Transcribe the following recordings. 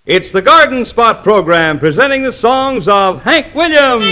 It's the Garden Spot program presenting the songs of Hank Williams.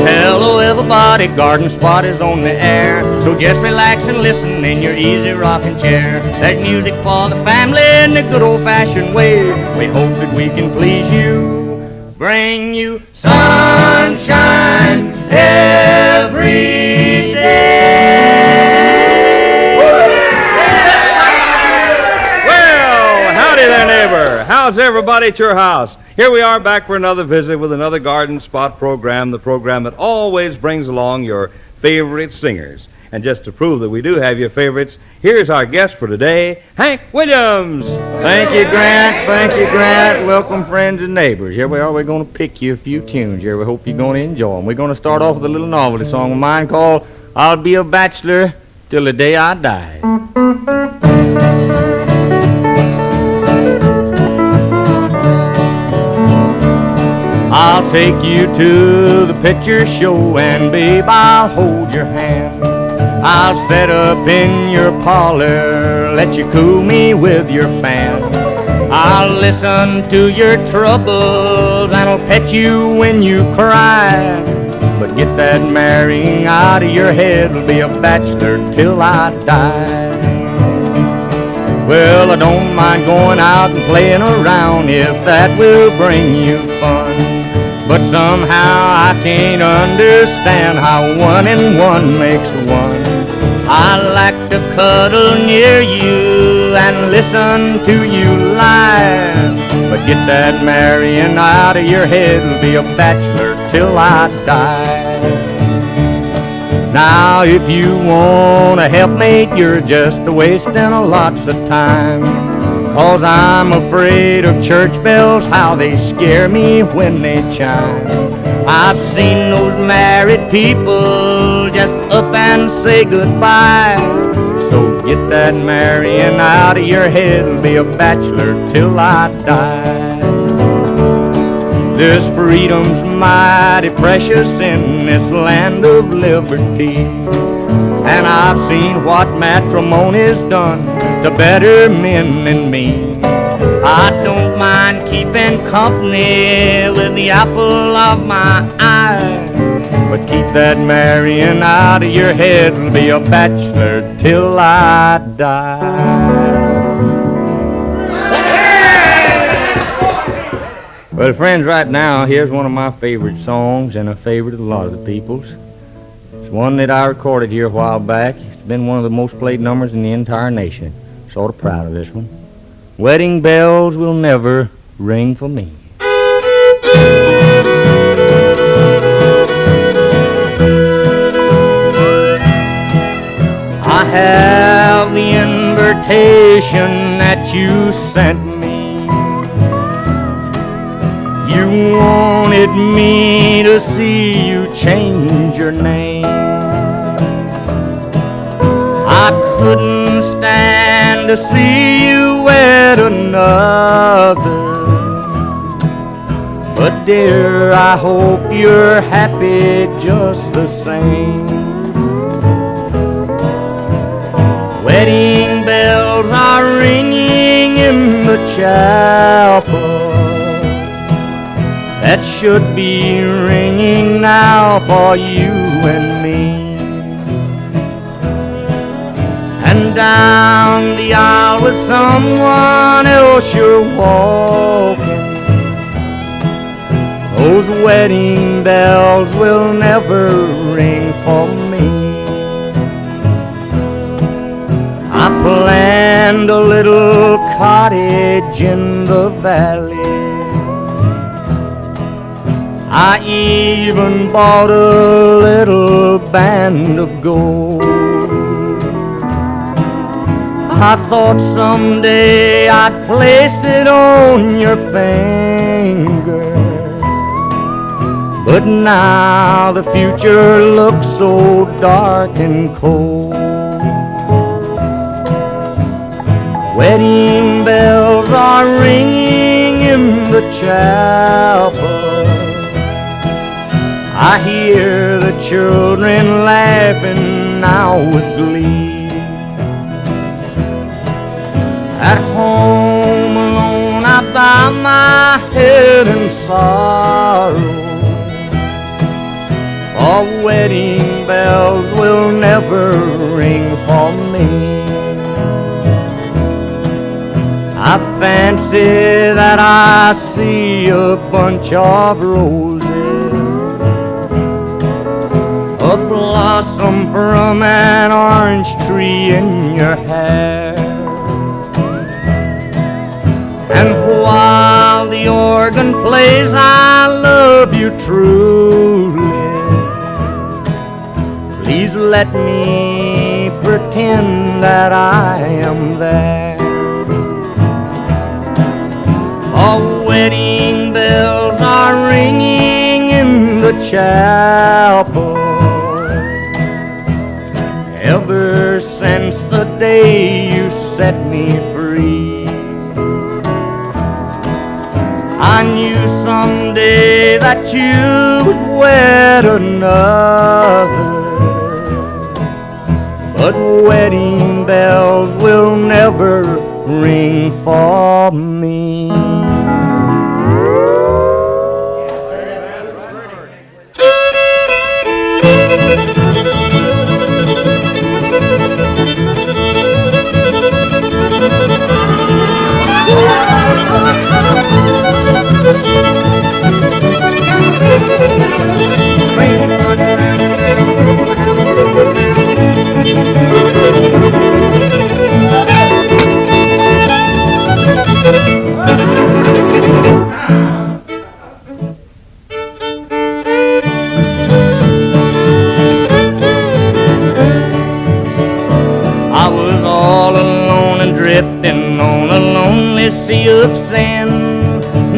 Hello everybody, Garden Spot is on the air. So just relax and listen in your easy rocking chair. There's music for the family in the good old-fashioned way. We hope that we can please you, bring you sunshine every day. There, neighbor. How's everybody at your house? Here we are back for another visit with another Garden Spot program, the program that always brings along your favorite singers. And just to prove that we do have your favorites, here's our guest for today, Hank Williams. Thank you, Grant. Thank you, Grant. Welcome, friends and neighbors. Here we are. We're going to pick you a few tunes here. We hope you're going to enjoy them. We're going to start off with a little novelty song of mine called I'll Be a Bachelor Till the Day I Die. I'll take you to the picture show and babe, I'll hold your hand. I'll set up in your parlor, let you cool me with your fan. I'll listen to your troubles and I'll pet you when you cry. But get that marrying out of your head, I'll be a bachelor till I die. Well, I don't mind going out and playing around if that will bring you fun. But somehow I can't understand how 1 and 1 makes 1. I like to cuddle near you and listen to you lie. But get that marrying out of your head, I'll be a bachelor till I die. Now if you want a helpmate, you're just wasting a lots of time. 'Cause I'm afraid of church bells, how they scare me when they chime. I've seen those married people just up and say goodbye. So get that marrying out of your head, I'll be a bachelor till I die. This freedom's mighty precious in this land of liberty. And I've seen what matrimony's done to better men than me. I don't mind keeping company with the apple of my eye. But keep that marrying out of your head, I'll be a bachelor till I die. Well, friends, right now, here's one of my favorite songs and a favorite of a lot of the people's. It's one that I recorded here a while back. It's been one of the most played numbers in the entire nation. Sort of proud of this one. Wedding bells will never ring for me. I have the invitation that you sent me. You wanted me to see you change your name. I couldn't stand to see you wed another. But dear, I hope you're happy just the same. Wedding bells are ringing in the chapel. That should be ringing now for you and me. And down the aisle with someone else you're walking. Those wedding bells will never ring for me. I planned a little cottage in the valley. I even bought a little band of gold. I thought someday I'd place it on your finger. But now the future looks so dark and cold. Wedding bells are ringing in the chapel. I hear the children laughing now with glee. At home sorrow. For wedding bells will never ring for me. I fancy that I see a bunch of roses, a blossom from an orange tree in your hair. And while the organ plays, I love you truly. Please let me pretend that I am there. Oh, wedding bells are ringing in the chapel ever since the day you set me free. I knew someday that you would wed another, but wedding bells will never ring for me. I was all alone and drifting on a lonely sea of sin.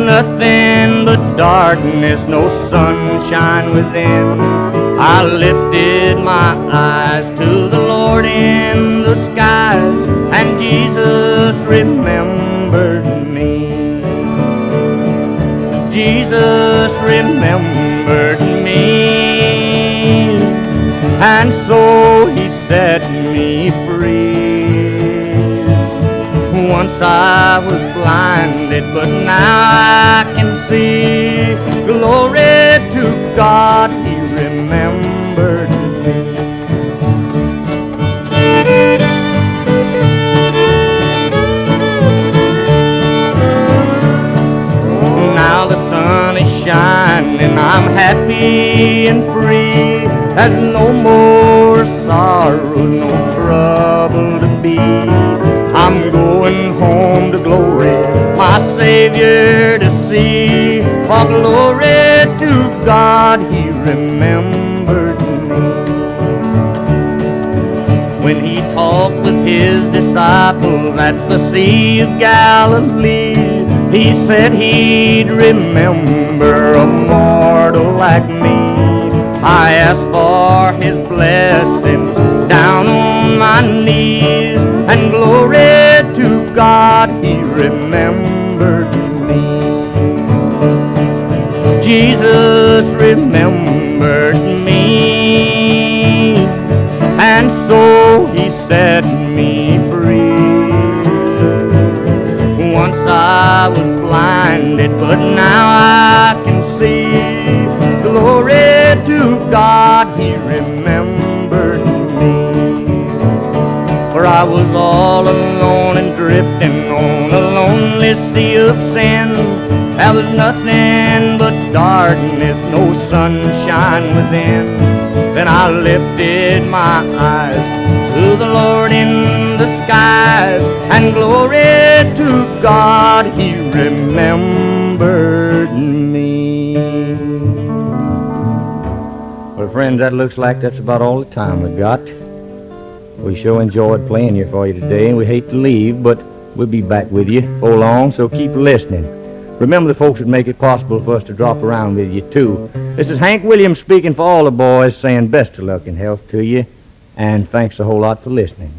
Nothing but darkness, no sunshine within. I lifted my eyes to the Lord in the skies, and Jesus remembered me. Jesus remembered me, and so he set me free. Once I was blinded, but now I can see. Glory to God, he remembered me. Now the sun is shining, I'm happy and free. There's no more sorrow, no trouble to be. I'm going home to glory, my Savior to see. For glory to God, he remembered me. When he talked with his disciples at the Sea of Galilee, he said he'd remember a mortal like me. I asked for his blessings down on my knees, and glory to God, he remembered me. Jesus remembered me, and so he set me free. Once I was blinded, but now I can see. Glory to God, he remembered me. For I was all alone and drifting on a lonely sea of sin. There was nothing but darkness, no sunshine within. Then I lifted my eyes to the Lord in the skies, and glory to God, he remembered me. Well, friends, that looks like that's about all the time we got. We sure enjoyed playing here for you today, and we hate to leave, but we'll be back with you before long, so keep listening. Remember the folks that make it possible for us to drop around with you, too. This is Hank Williams speaking for all the boys, saying best of luck and health to you, and thanks a whole lot for listening.